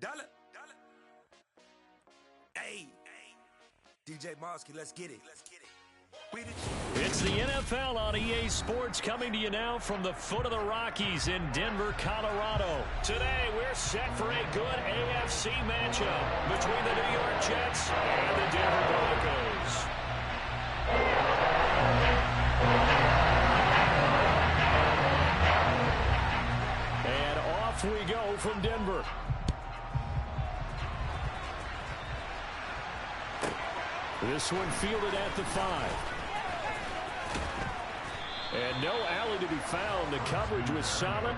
Dollar. Hey. DJ Mosky, let's get it. It's the NFL on EA Sports coming to you now from the foot of the Rockies in Denver, Colorado. Today, we're set for a good AFC matchup between the New York Jets and the Denver Broncos. And off we go from Denver. This one fielded at the 5. And no alley to be found. The coverage was solid.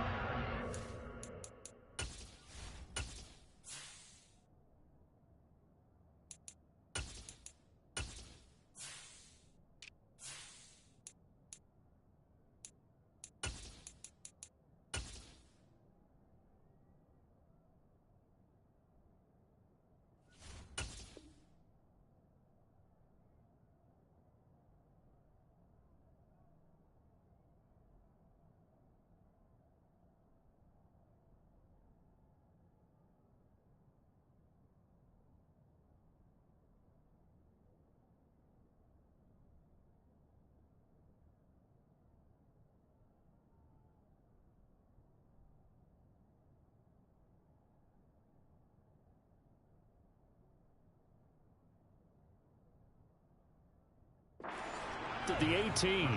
At the 18.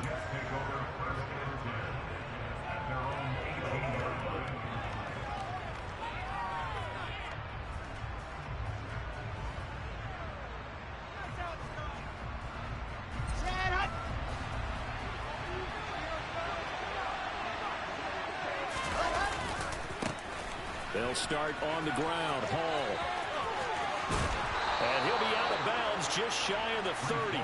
They'll start on the ground. Hall. And he'll be out of bounds just shy of the 30.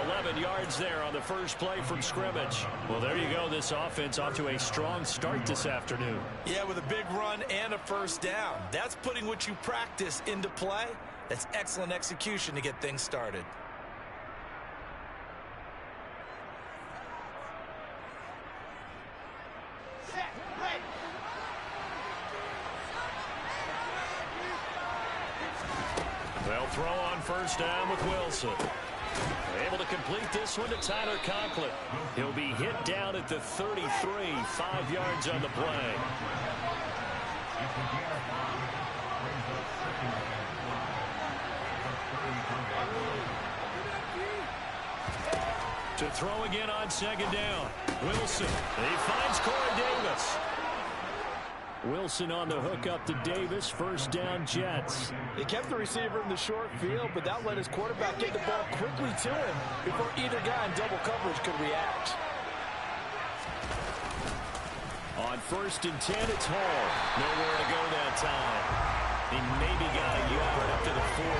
11 yards there on the first play from scrimmage. Well, there you go. This offense off to a strong start this afternoon. Yeah, with a big run and a first down. That's putting what you practice into play. That's excellent execution to get things started. They'll throw on first down with Wilson. Able to complete this one to Tyler Conklin. He'll be hit down at the 33, 5 yards on the play. To throw again on second down. Wilson. He finds Corey Davis. Wilson on the hook up to Davis. First down, Jets. He kept the receiver in the short field, but that let his quarterback get the ball quickly to him before either guy in double coverage could react. On first and 10, it's Hall. Nowhere to go that time. He maybe got a yard up to the 40.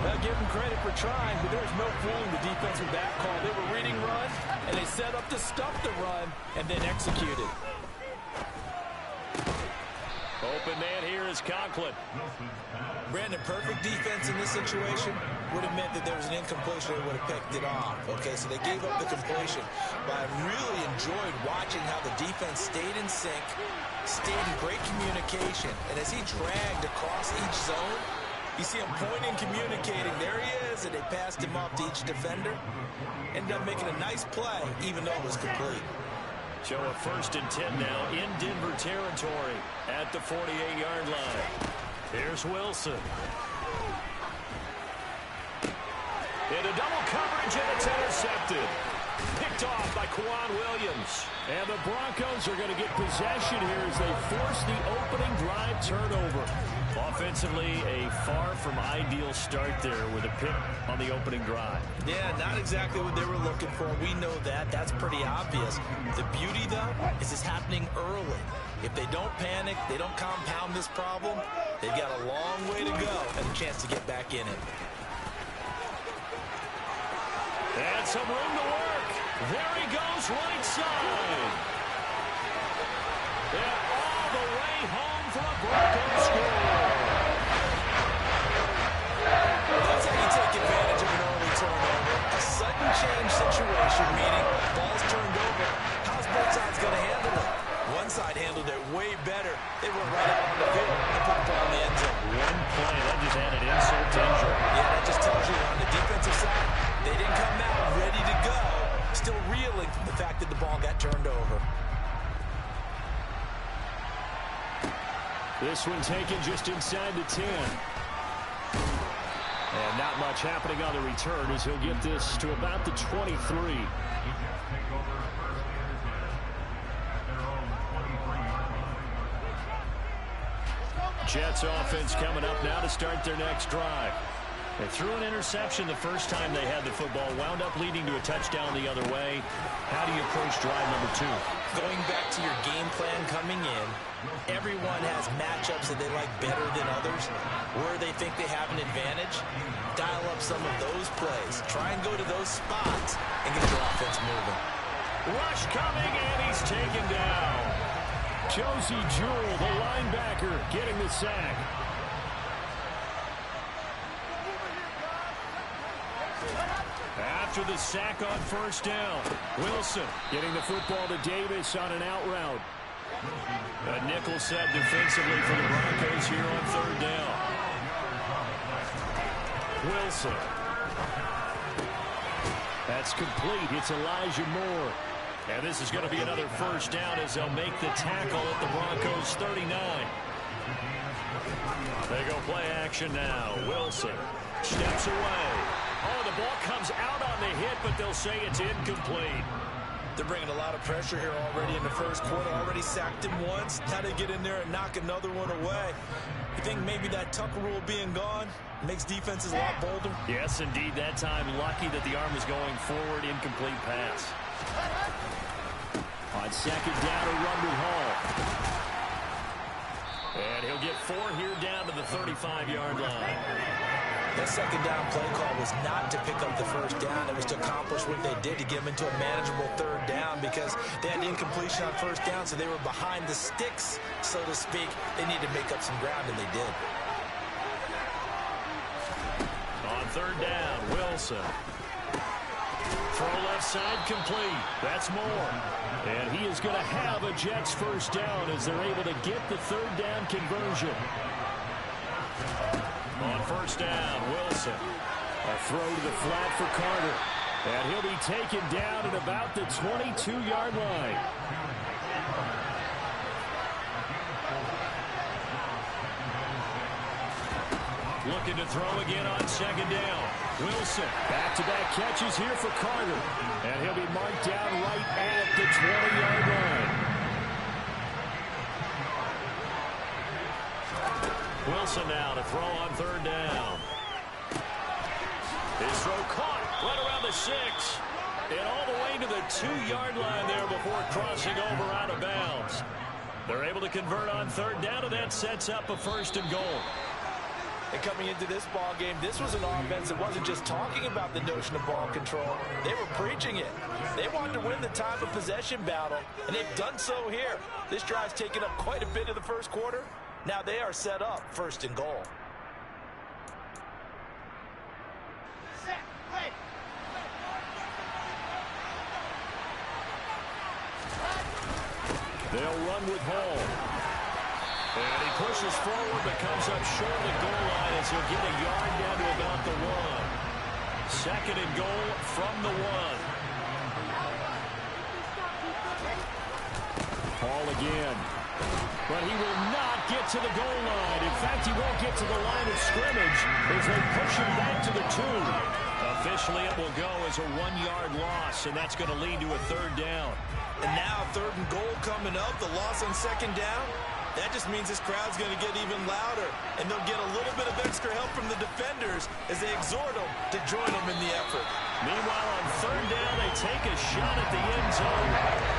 Well, give him credit for trying, but there's no fooling the defense with that call. They were reading run, and they set up to stop the run, and then executed. Open man here is Conklin. Brandon, perfect defense in this situation would have meant that there was an incompletion. They would have picked it off. Okay, so they gave up the completion. But I really enjoyed watching how the defense stayed in sync, stayed in great communication. And as he dragged across each zone, you see him pointing, communicating. There he is, and they passed him off to each defender. Ended up making a nice play, even though it was complete. Show a first and 10 now in Denver territory at the 48-yard line. Here's Wilson. Into double coverage, and it's intercepted. Picked off by Kwan Williams. And the Broncos are going to get possession here as they force the opening drive turnover. Offensively, a far from ideal start there with a pick on the opening drive. Yeah, not exactly what they were looking for. We know that. That's pretty obvious. The beauty, though, is it's happening early. If they don't panic, they don't compound this problem, they've got a long way to go and a chance to get back in it. And some room to work. There he goes, right side. And all the way home for a Broncos score. That's how you take advantage of an early turnover. A sudden change situation, meaning ball's turned over. How's both sides going to handle it? One side handled it way better. They were right out from the fact that the ball got turned over. This one taken just inside the 10. And not much happening on the return as he'll get this to about the 23. Jets offense coming up now to start their next drive. They threw an interception the first time they had the football, wound up leading to a touchdown the other way. How do you approach drive number 2? Going back to your game plan coming in, everyone has matchups that they like better than others. Where they think they have an advantage, dial up some of those plays. Try and go to those spots and get your offense moving. Rush coming, and he's taken down. Josey Jewell, the linebacker, getting the sack. After the sack on first down, Wilson getting the football to Davis on an out route. A nickel set defensively for the Broncos here on third down. Wilson. That's complete. It's Elijah Moore. And this is going to be another first down as they'll make the tackle at the Broncos 39. They go play action now. Wilson steps away. Oh, the ball comes out on the hit, but they'll say it's incomplete. They're bringing a lot of pressure here already in the first quarter. Already sacked him once. Now they get in there and knock another one away. You think maybe that Tucker rule being gone makes defenses a lot bolder? Yes, indeed. That time, lucky that the arm is going forward. Incomplete pass. On second down, a run with Hall. And he'll get 4 here down to the 35-yard line. That second down play call was not to pick up the first down. It was to accomplish what they did, to get them into a manageable third down, because they had incompletion on first down, so they were behind the sticks, so to speak. They needed to make up some ground, and they did. On third down, Wilson. Throw left side complete. That's Moore. And he is going to have a Jets first down as they're able to get the third down conversion. On first down, Wilson. A throw to the flat for Carter. And he'll be taken down at about the 22-yard line. Looking to throw again on second down. Wilson, back-to-back catches here for Carter. And he'll be marked down right at the 20-yard line. Wilson now to throw on third down. His throw caught right around the 6. And all the way to the 2-yard line there before crossing over out of bounds. They're able to convert on third down, and that sets up a first and goal. And coming into this ball game, this was an offense that wasn't just talking about the notion of ball control. They were preaching it. They wanted to win the time of possession battle, and they've done so here. This drive's taken up quite a bit of the first quarter. Now they are set up first and goal. They'll run with Hall. And he pushes forward but comes up short of the goal line as he'll get a yard down to about the 1. Second and goal from the 1. Hall again. But he will not get to the goal line. In fact, he won't get to the line of scrimmage as they push him back to the 2. Officially, it will go as a 1-yard loss, and that's going to lead to a third down. And now third and goal coming up, the loss on second down. That just means this crowd's going to get even louder, and they'll get a little bit of extra help from the defenders as they exhort them to join them in the effort. Meanwhile, on third down, they take a shot at the end zone,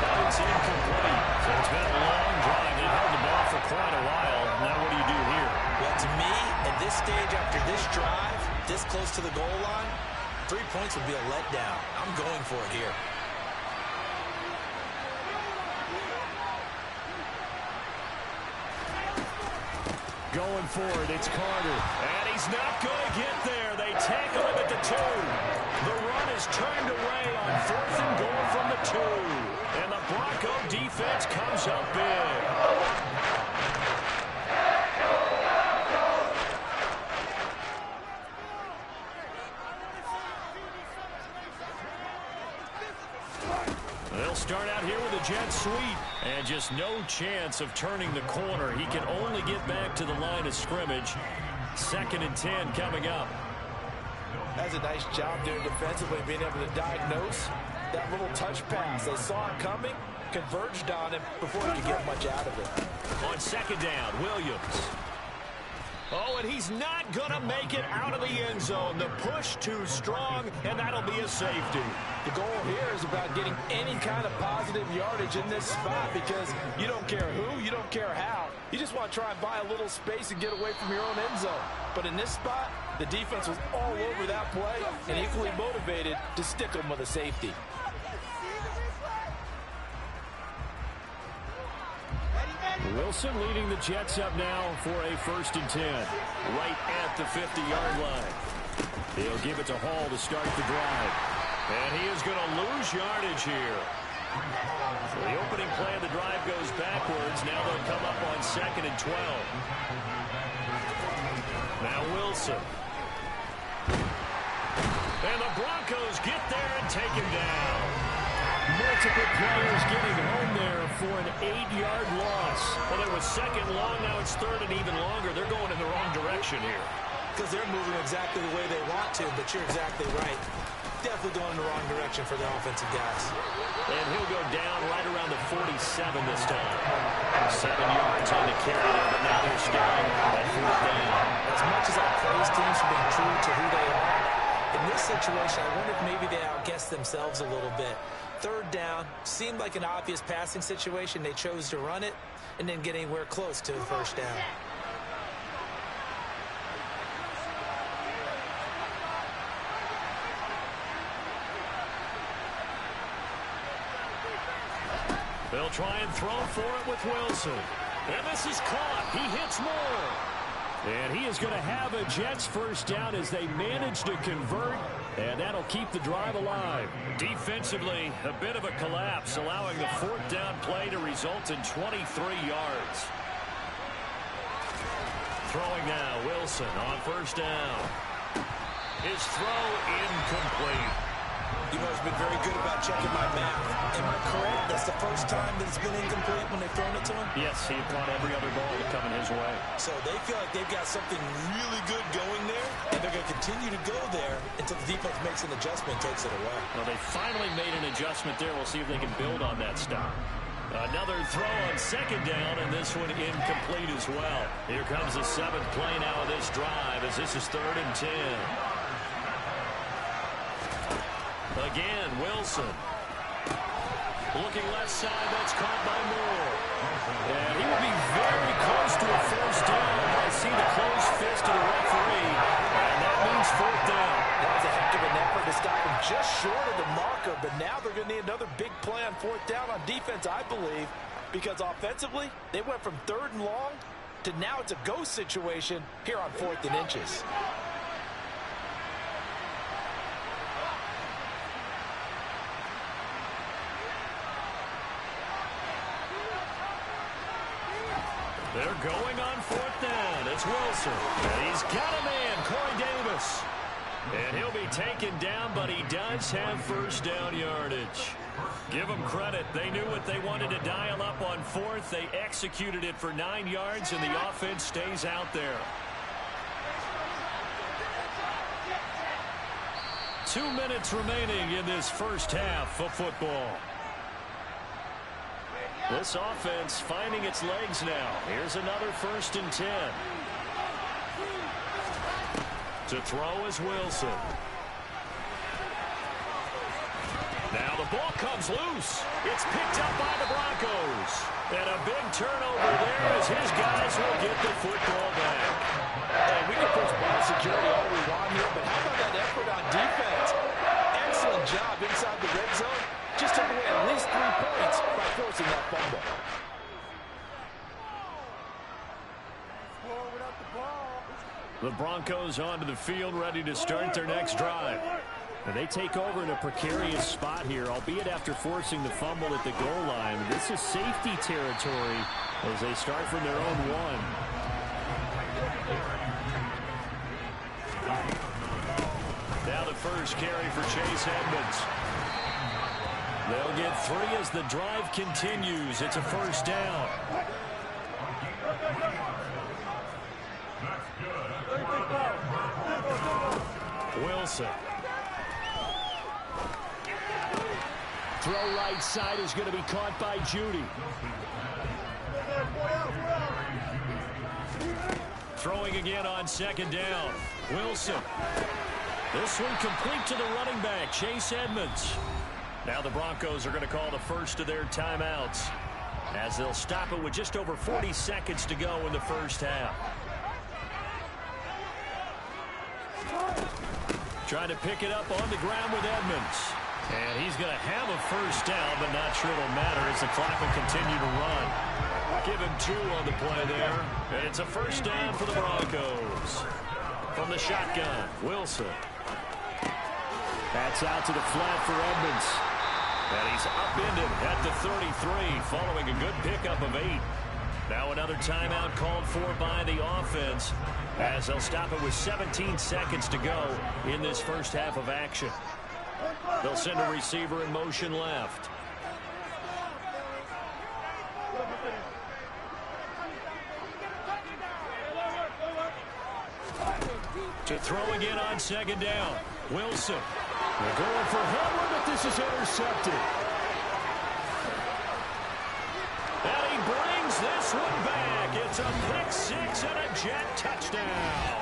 but it's incomplete. So it's been a long drive. They've held the ball for quite a while. Now what do you do here? Well, to me, at this stage after this drive, this close to the goal line, 3 points would be a letdown. I'm going for it here. Going for it, it's Carter. And he's not going to get there. They tackle him at the 2. The run is turned away on fourth and goal from the 2. And the Bronco defense comes up big. They'll start out here with a jet sweep. And just no chance of turning the corner. He can only get back to the line of scrimmage. 2nd and 10 coming up. That's a nice job there defensively, being able to diagnose that little touch pass. They saw it coming, converged on him before he could get much out of it. On 2nd down, Williams. Oh, and he's not going to make it out of the end zone. The push too strong, and that'll be a safety. The goal here is about getting any kind of positive yardage in this spot, because you don't care who, you don't care how. You just want to try and buy a little space and get away from your own end zone. But in this spot, the defense was all over that play and equally motivated to stick them with a safety. Wilson leading the Jets up now for a 1st and 10. Right at the 50-yard line. He'll give it to Hall to start the drive. And he is going to lose yardage here. So the opening play of the drive goes backwards. Now they'll come up on 2nd and 12. Now Wilson. And the Broncos get there and take him down. Multiple players getting home there for an 8-yard loss. Well, it was 2nd long. Now it's 3rd and even longer. They're going in the wrong direction here. Because they're moving exactly the way they want to, but you're exactly right. Definitely going in the wrong direction for the offensive guys. And he'll go down right around the 47 this time. 7 yards on the carry there, but now they're starting at 4th down. As much as I praise teams for being true to who they are, in this situation, I wonder if maybe they outguessed themselves a little bit. 3rd down, seemed like an obvious passing situation. They chose to run it and then get anywhere close to the 1st down. They'll try and throw for it with Wilson. And this is caught. He hits Moore. And he is going to have a Jets 1st down as they manage to convert. And that'll keep the drive alive. Defensively, a bit of a collapse, allowing the 4th down play to result in 23 yards. Throwing now, Wilson on 1st down. His throw incomplete. You've always been very good about checking my math. Am I correct? That's the first time that it's been incomplete when they've thrown it to him? Yes, he caught every other ball that coming his way. So they feel like they've got something really good going there, and they're going to continue to go there until the defense makes an adjustment and takes it away. Well, they finally made an adjustment there. We'll see if they can build on that stop. Another throw on 2nd down, and this one incomplete as well. Here comes the 7th play now of this drive as this is 3rd and 10. Again, Wilson. Looking left side, that's caught by Moore. And he will be very close to a 1st down. I see the closed fist of the referee, and that means 4th down. That was a heck of an effort to stop him just short of the marker, but now they're going to need another big play on 4th down on defense, I believe, because offensively, they went from 3rd and long to now it's a go situation here on 4th and inches. They're going on 4th down. It's Wilson. And he's got a man, Corey Davis. And he'll be taken down, but he does have 1st down yardage. Give them credit. They knew what they wanted to dial up on 4th. They executed it for 9 yards, and the offense stays out there. 2 minutes remaining in this 1st half of football. This offense finding its legs now. Here's another 1st and 10. To throw is Wilson. Now the ball comes loose. It's picked up by the Broncos. And a big turnover there as his guys will get the football back. Hey, we can push ball security all we want here, but how about that effort on defense? Excellent job inside the red zone. Just took away at least 3 points by forcing that fumble. The Broncos onto the field, ready to start their next drive. And they take over in a precarious spot here, albeit after forcing the fumble at the goal line. This is safety territory as they start from their own 1. Now the first carry for Chase Edmonds. They'll get 3 as the drive continues. It's a first down. Wilson. Throw right side is going to be caught by Judy. Throwing again on second down. Wilson. This one complete to the running back, Chase Edmonds. Now the Broncos are going to call the first of their timeouts as they'll stop it with just over 40 seconds to go in the first half. Trying to pick it up on the ground with Edmonds. And he's going to have a first down, but not sure it'll matter as the clock will continue to run. Give him 2 on the play there. And it's a first down for the Broncos. From the shotgun, Wilson. That's out to the flat for Edmonds. And he's upended at the 33 following a good pickup of 8. Now another timeout called for by the offense as they'll stop it with 17 seconds to go in this first half of action. They'll send a receiver in motion left. To throw again on second down. Wilson. They're going for Howard, but this is intercepted. And he brings this one back. It's a pick 6 and a Jet touchdown.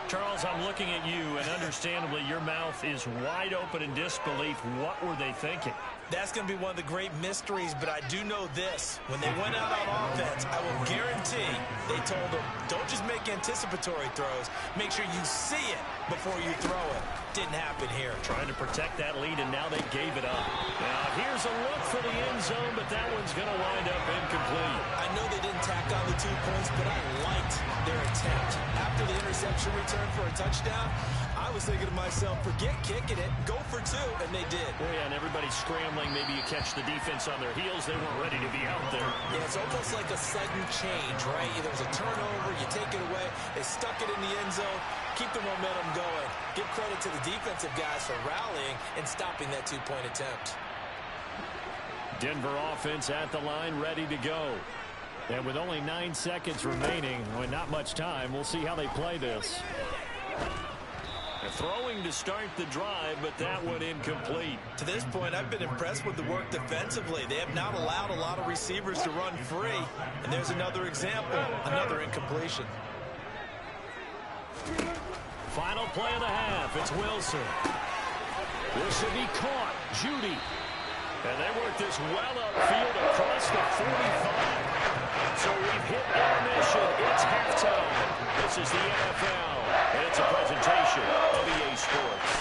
Charles, I'm looking at you, and understandably, your mouth is wide open in disbelief. What were they thinking? That's going to be one of the great mysteries, but I do know this. When they went out on offense, I will guarantee they told them, don't just make anticipatory throws. Make sure you see it before you throw it. Didn't happen here. Trying to protect that lead, and now they gave it up. Now, here's a look for the end zone, but that one's going to wind up incomplete. I know they didn't tack on the 2 points, but I liked their attempt. After the interception return for a touchdown, I was thinking to myself, forget kicking it, go for 2, and they did. Oh, yeah, and everybody's scrambling. Maybe you catch the defense on their heels. They weren't ready to be out there. Yeah, it's almost like a sudden change, right? Either it's a turnover, you take it away, they stuck it in the end zone, keep the momentum going. Give credit to the defensive guys for rallying and stopping that 2-point attempt. Denver offense at the line, ready to go. And with only 9 seconds remaining, well, not much time, we'll see how they play this. They're throwing to start the drive, but that one incomplete. To this point, I've been impressed with the work defensively. They have not allowed a lot of receivers to run free. And there's another example, another incompletion. Final play of the half. It's Wilson. This should be caught. Judy. And they work this well upfield across the 45. So we've hit intermission. It's halftime. This is the NFL, and it's a presentation of EA Sports.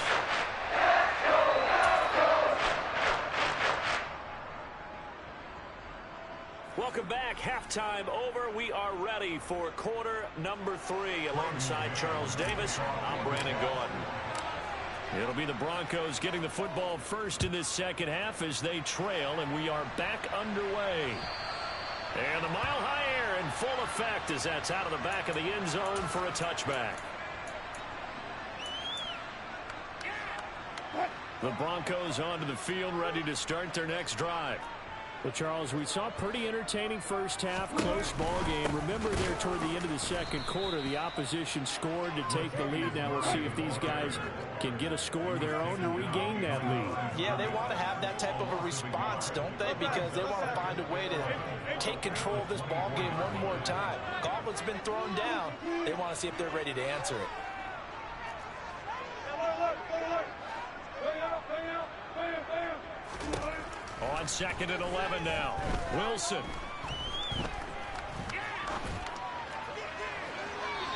Welcome back. Halftime over. We are ready for quarter number 3. Alongside Charles Davis, I'm Brandon Gaudin. It'll be the Broncos getting the football first in this second half as they trail, and we are back underway. And the mile-high air in full effect as that's out of the back of the end zone for a touchback. The Broncos onto the field, ready to start their next drive. Well, Charles, we saw a pretty entertaining first half, close ball game. Remember there toward the end of the second quarter, the opposition scored to take the lead. Now we'll see if these guys can get a score of their own to regain that lead. Yeah, they want to have that type of a response, don't they? Because they want to find a way to take control of this ball game one more time. Gauntlet's been thrown down. They want to see if they're ready to answer it. On 2nd and 11 now. Wilson.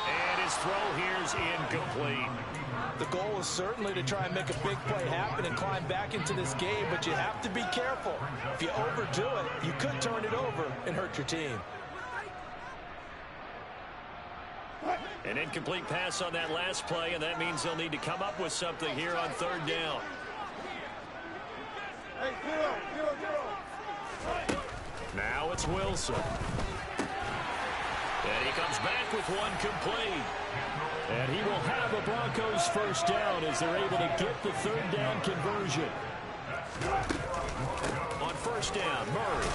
And his throw here's incomplete. The goal is certainly to try and make a big play happen and climb back into this game, but you have to be careful. If you overdo it, you could turn it over and hurt your team. An incomplete pass on that last play, and that means they'll need to come up with something here on 3rd down. Now it's Wilson. And he comes back with one complete. And he will have a Broncos first down as they're able to get the third down conversion. On first down, Murray.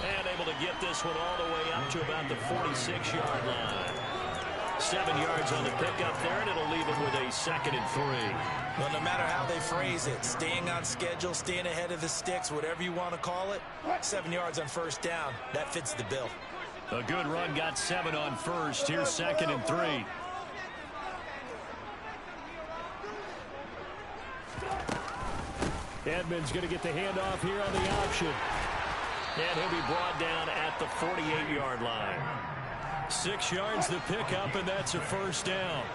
And able to get this one all the way up to about the 46-yard line. 7 yards on the pickup there, and it'll leave him with a 2nd and 3. Well, no matter how they phrase it, staying on schedule, staying ahead of the sticks, whatever you want to call it, 7 yards on first down, that fits the bill. A good run, got 7 on first. Here's 2nd and 3. Edmonds going to get the handoff here on the option. And he'll be brought down at the 48-yard line. 6 yards the pickup, and that's a first down.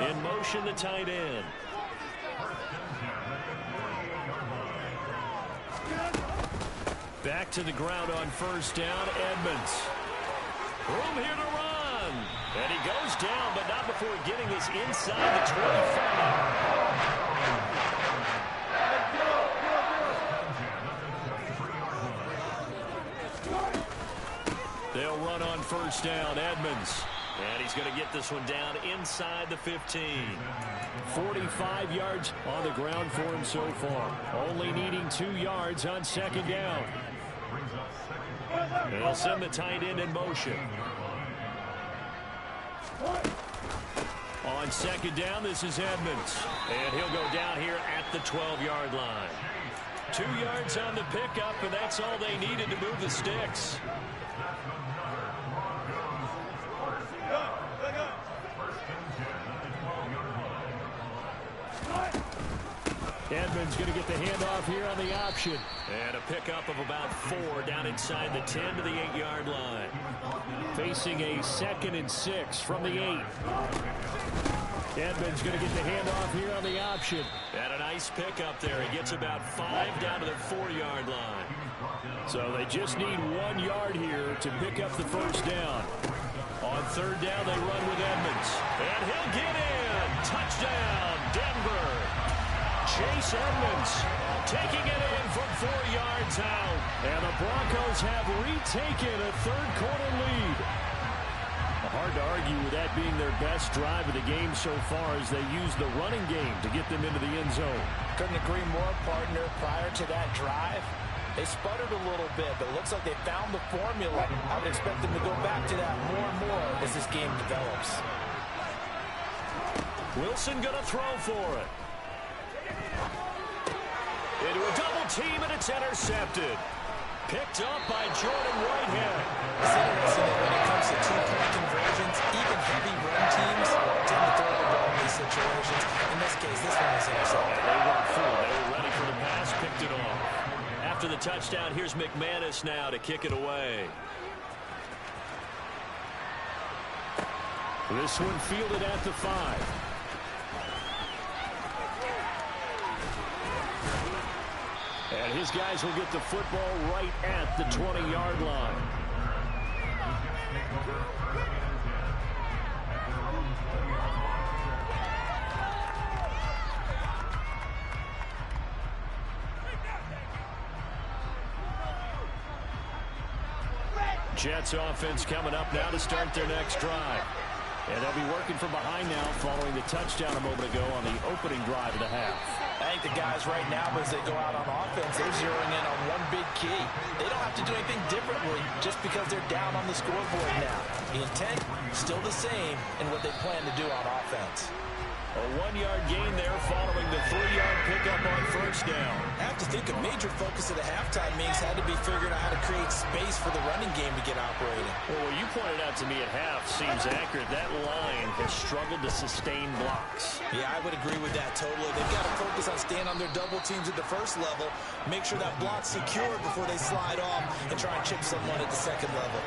In motion, the tight end. Back to the ground on first down, Edmonds. Room here to run. And he goes down, but not before getting us inside the 25. They'll run on first down, Edmonds. And he's going to get this one down inside the 15. 45 yards on the ground for him so far. Only needing 2 yards on second down. They'll send the tight end in motion. On second down, this is Edmonds. And he'll go down here at the 12-yard line. 2 yards on the pickup, and that's all they needed to move the sticks. Edmonds going to get the handoff here on the option. And a pickup of about 4 down inside the 10 to the 8-yard line. Facing a 2nd and 6 from the 8. Edmonds going to get the handoff here on the option. And a nice pickup there. He gets about 5 down to the 4-yard line. So they just need 1 yard here to pick up the first down. On third down, they run with Edmonds. And he'll get in. Touchdown, Denver. Chase Edmonds taking it in from 4 yards out. And the Broncos have retaken a third-quarter lead. Hard to argue with that being their best drive of the game so far as they use the running game to get them into the end zone. Couldn't agree more, partner. Prior to that drive, they sputtered a little bit, but it looks like they found the formula. I would expect them to go back to that more and more as this game develops. Wilson going to throw for it. Into a double team, and it's intercepted. Picked up by Jordan Whitehead. It's interesting that when it comes to two-point conversions, even heavy run teams tend to throw the ball in these situations. In this case, this one was intercepted. They weren't fooled. They were ready for the pass, picked it off. After the touchdown, here's McManus now to kick it away. This one fielded at the 5. And his guys will get the football right at the 20-yard line. Jets offense coming up now to start their next drive. And they'll be working from behind now following the touchdown a moment ago on the opening drive of the half. I think the guys right now, as they go out on offense, they're zeroing in on one big key. They don't have to do anything differently just because they're down on the scoreboard now. The intent, still the same in what they plan to do on offense. A 1-yard gain there following the 3-yard pickup on first down. I have to think a major focus of the halftime meetings had to be figuring out how to create space for the running game to get operating. Well, what you pointed out to me at half seems accurate. That line has struggled to sustain blocks. Yeah, I would agree with that totally. They've got to focus on staying on their double teams at the first level, make sure that block's secure before they slide off and try and chip someone at the second level.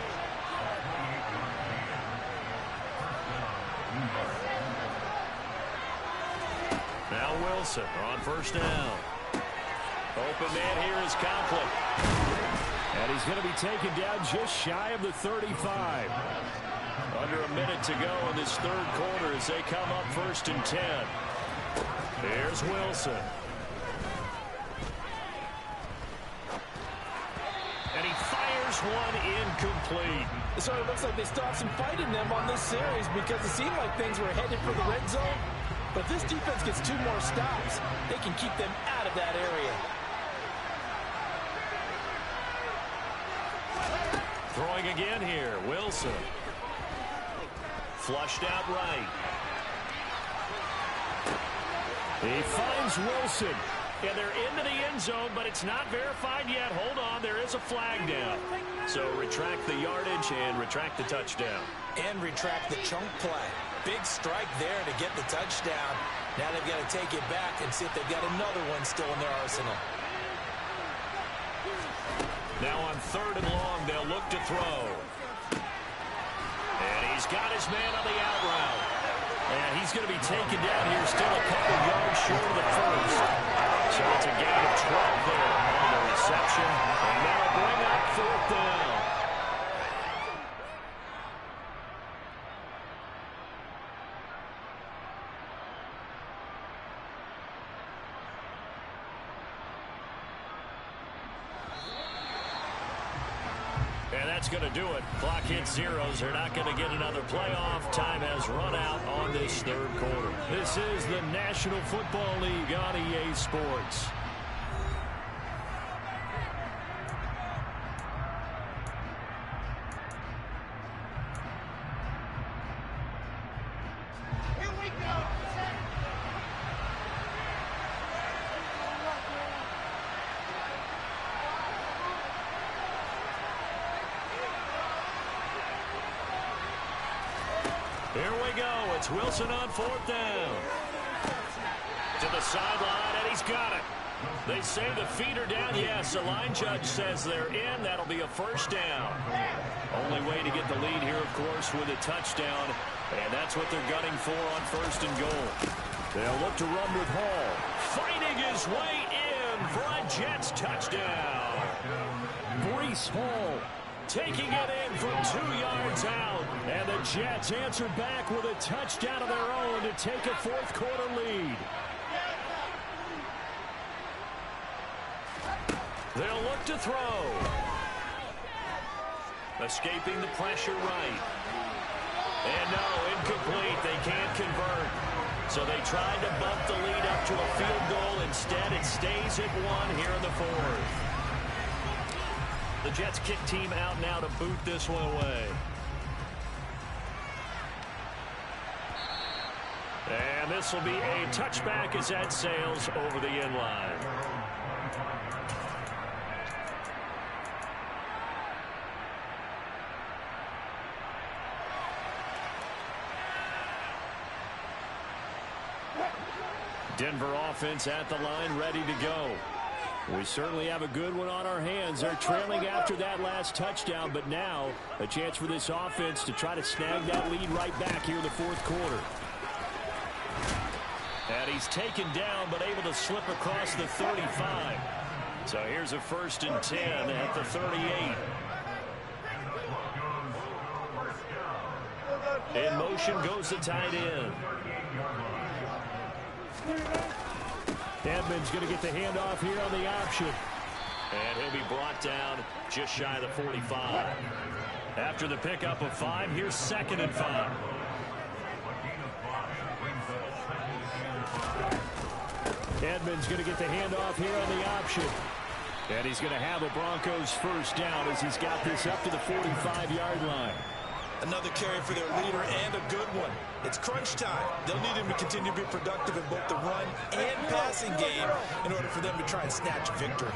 Now Wilson on first down. Open man here is Conklin. And he's going to be taken down just shy of the 35. Under a minute to go in this third quarter as they come up 1st and 10. Here's Wilson. And he this one incomplete. So it looks like they still have some fight in them on this series because it seemed like things were headed for the red zone. But if this defense gets 2 more stops, they can keep them out of that area. Throwing again here, Wilson. Flushed out right. He finds Wilson. And they're into the end zone, but it's not verified yet. Hold on, there is a flag down. So retract the yardage and retract the touchdown. And retract the chunk play. Big strike there to get the touchdown. Now they've got to take it back and see if they've got another one still in their arsenal. Now on 3rd and long, they'll look to throw. And he's got his man on the out route. And he's going to be taken down here, still a couple yards short of the first. So it's a gain of 12 there on the reception. And that'll bring up 4th down. And that's going to do it. Clock hits zeros. They're not going to get another playoff. Time has run out on this 3rd quarter. This is the National Football League on EA Sports. Here we go. Here we go. It's Wilson on 4th down. To the sideline, and he's got it. They say the feet are down. Yes, the line judge says they're in. That'll be a 1st down. Only way to get the lead here, of course, with a touchdown. And that's what they're gunning for on 1st and goal. They'll look to run with Hall. Fighting his way in for a Jets touchdown. Breece Hall taking it in from 2 yards out. And the Jets answer back with a touchdown of their own to take a 4th quarter lead. They'll look to throw. Escaping the pressure right. And no, incomplete. They can't convert. So they tried to bump the lead up to a field goal. Instead, it stays at 1 here in the 4th. The Jets kick team out now to boot this one away. And this will be a touchback as that sails over the end line. Denver offense at the line, ready to go. We certainly have a good one on our hands. They're trailing after that last touchdown, but now a chance for this offense to try to snag that lead right back here in the 4th quarter. And he's taken down, but able to slip across the 35. So here's a 1st and 10 at the 38. In motion goes the tight end. Edmonds going to get the handoff here on the option. And he'll be brought down just shy of the 45. After the pickup of 5, here's 2nd and 5. Edmonds going to get the handoff here on the option. And he's going to have a Broncos 1st down as he's got this up to the 45-yard line. Another carry for their leader and a good one. It's crunch time. They'll need him to continue to be productive in both the run and passing game in order for them to try and snatch a victory.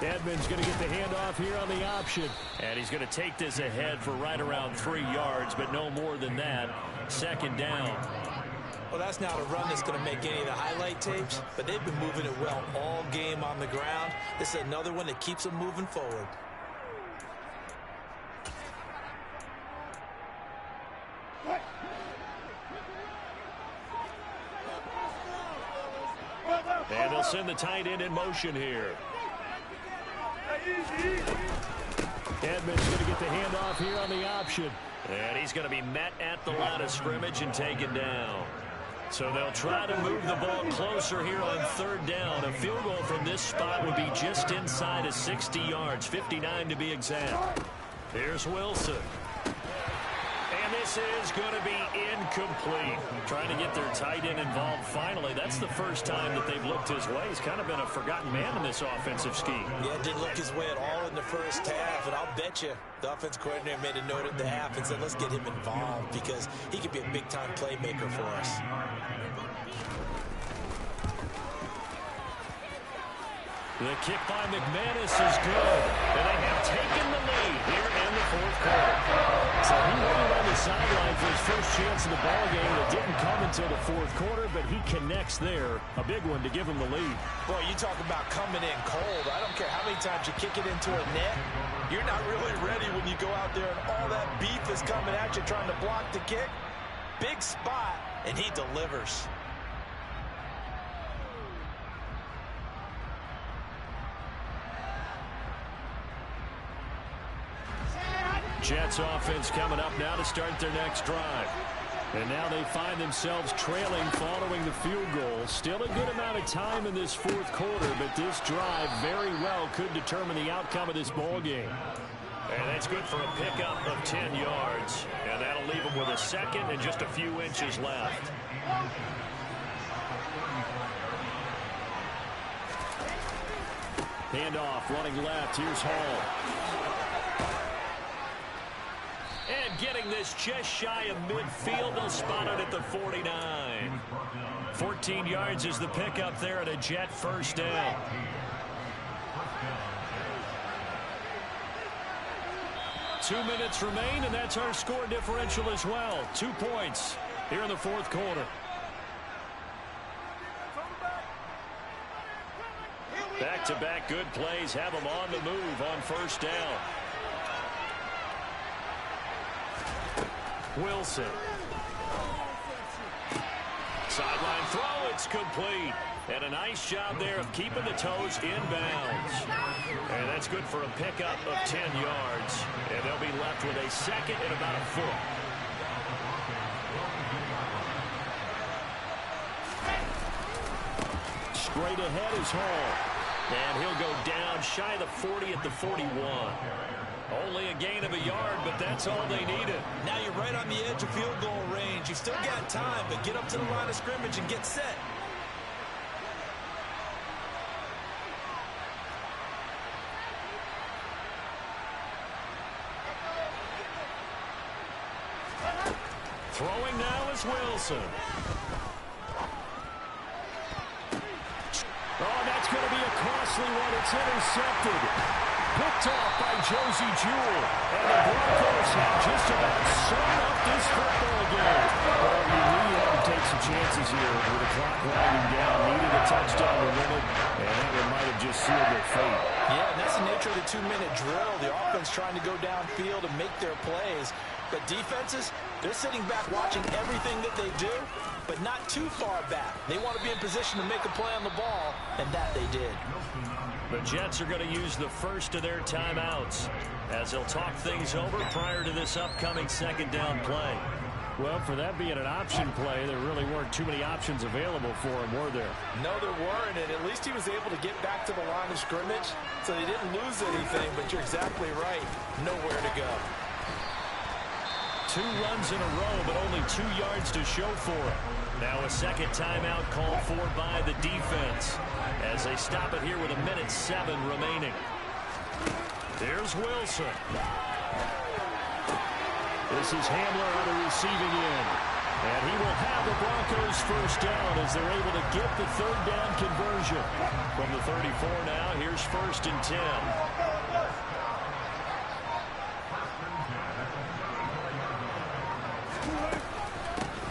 Edmonds going to get the handoff here on the option. And he's going to take this ahead for right around 3 yards, but no more than that. 2nd down. Well, that's not a run that's going to make any of the highlight tapes, but they've been moving it well all game on the ground. This is another one that keeps them moving forward. And they'll send the tight end in motion here. Edmonds going to get the handoff here on the option. And he's going to be met at the line of scrimmage and taken down. So they'll try to move the ball closer here on third down. A field goal from this spot would be just inside of 60 yards, 59 to be exact. Here's Wilson. And this is going to be incomplete. Trying to get their tight end involved finally. That's the first time that they've looked his way. He's kind of been a forgotten man in this offensive scheme. Yeah, didn't look his way at all in the first half. And I'll bet you the offense coordinator made a note at the half and said, let's get him involved because he could be a big-time playmaker for us. The kick by McManus is good. And they have taken the lead here in the fourth quarter. So he waited on the sideline for his first chance in the ballgame. It didn't come until the fourth quarter, but he connects there. A big one to give him the lead. Boy, you talk about coming in cold. I don't care how many times you kick it into a net. You're not really ready when you go out there and all that beef is coming at you trying to block the kick. Big spot, and he delivers. Jets offense coming up now to start their next drive. And now they find themselves trailing following the field goal. Still a good amount of time in this fourth quarter, but this drive very well could determine the outcome of this ball game. And that's good for a pickup of 10 yards. And that'll leave them with a second and just a few inches left. Handoff running left. Here's Hall. And getting this just shy of midfield, they'll spot it at the 49. 14 yards is the pickup there at a Jet first down. Two minutes remain, and that's our score differential as well. 2 points here in the fourth quarter. Back-to-back good plays have them on the move on first down. Wilson. Sideline throw, it's complete. And a nice job there of keeping the toes inbounds. And that's good for a pickup of 10 yards. And they'll be left with a second and about a foot. Straight ahead is Hall. And he'll go down shy of the 40 at the 41. Only a gain of a yard, but that's all they needed. Now you're right on the edge of field goal range. You've still got time, but get up to the line of scrimmage and get set. Throwing now is Wilson. Oh, that's going to be a costly one. It's intercepted. Picked off by Josie Jewell. And the Broncos have just about sewn up this football game. Well, you really had to take some chances here with the clock winding down. Needed a touchdown to win it, and that one might have just sealed their fate. Yeah, and that's the nature of the 2-minute drill. The offense trying to go downfield and make their plays. But defenses, they're sitting back watching everything that they do, but not too far back. They want to be in position to make a play on the ball, and that they did. The Jets are going to use the first of their timeouts as they'll talk things over prior to this upcoming second down play. Well, for that being an option play, there really weren't too many options available for him, were there? No, there weren't, and at least he was able to get back to the line of scrimmage, so they didn't lose anything, but you're exactly right. Nowhere to go. 2 runs in a row, but only 2 yards to show for it. Now a second timeout called for by the defense as they stop it here with 1:07 remaining. Here's Wilson. This is Hamler on the receiving end. And he will have the Broncos first down as they're able to get the third down conversion. From the 34 now, here's 1st and 10.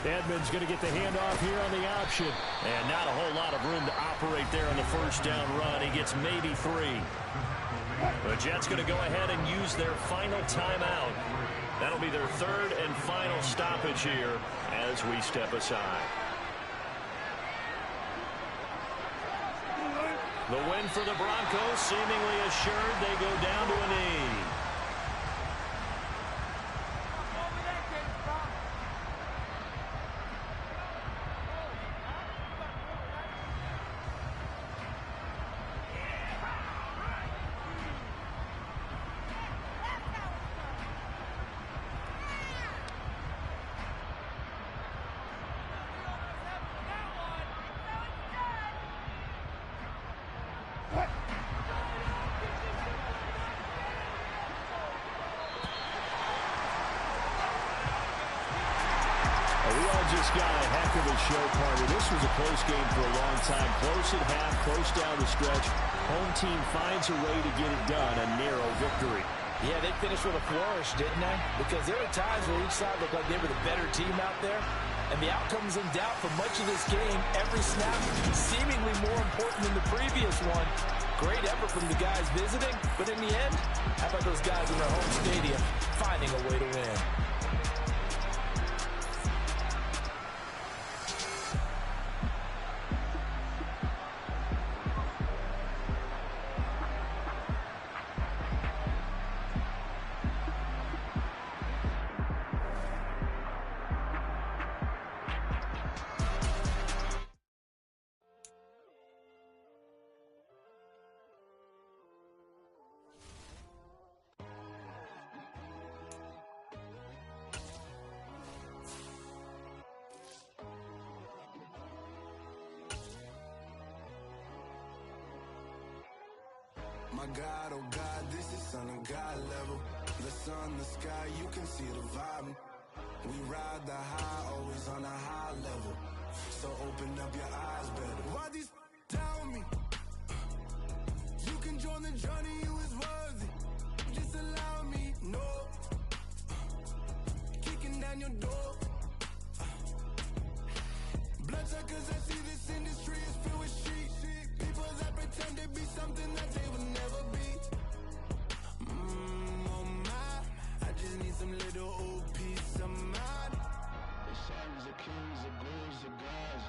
Edmonds going to get the handoff here on the option. And not a whole lot of room to operate there on the first down run. He gets maybe 3. The Jets going to go ahead and use their final timeout. That'll be their third and final stoppage here as we step aside. The win for the Broncos seemingly assured. They go down to a knee. just got a heck of a show, partner. This was a close game for a long time. Close at half, close down the stretch. Home team finds a way to get it done, a narrow victory. Yeah, they finished with a flourish, didn't they? Because there were times where each side looked like they were the better team out there. And the outcome's in doubt for much of this game. Every snap seemingly more important than the previous one. Great effort from the guys visiting. But in the end, how about those guys in their home stadium finding a way to win? My God, oh God, this is Son of God level. The sun, the sky, you can see the vibe. We ride the high, always on a high level. So open up your eyes better. Why these down me? You can join the journey, you is worthy. Just allow me, no. Kicking down your door. Bloodsuckers, I see this industry is filled with shit. People that pretend to be something that they will never be. Oh my, I just need some little old peace of mind. The sons of kings, the ghouls, the gods.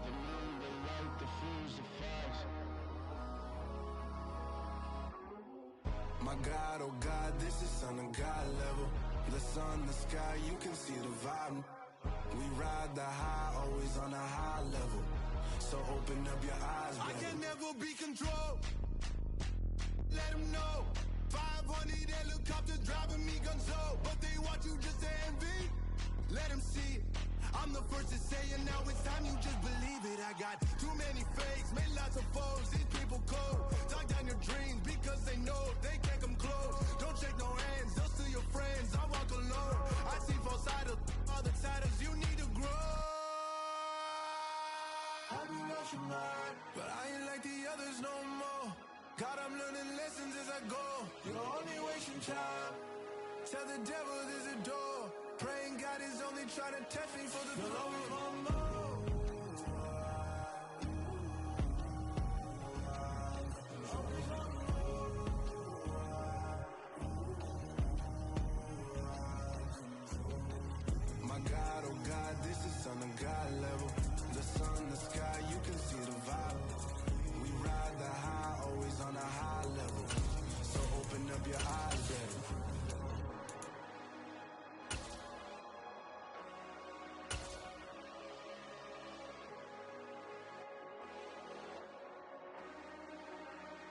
The moon, the light, the fools, the facts. My God, oh God, this is Son of God level. The sun, the sky, you can see the vibe. We ride the high, always on a high level. So open up your eyes, baby. I can never be controlled. Let them know. 500 helicopters driving me gunso. But they want you just to envy. Let them see it. I'm the first to say it, now it's time you just believe it. I got too many fakes, made lots of foes. These people cold. Talk down your dreams because they know they can't come close. Don't shake no hands, those to your friends. I walk alone. I see false idols, other titles. You need to grow. Have you lost your mind? But I ain't like the others no more. God, I'm learning lessons as I go. You're only wasting time. Tell the devil there's a door. Praying God is only trying to test me for the glory.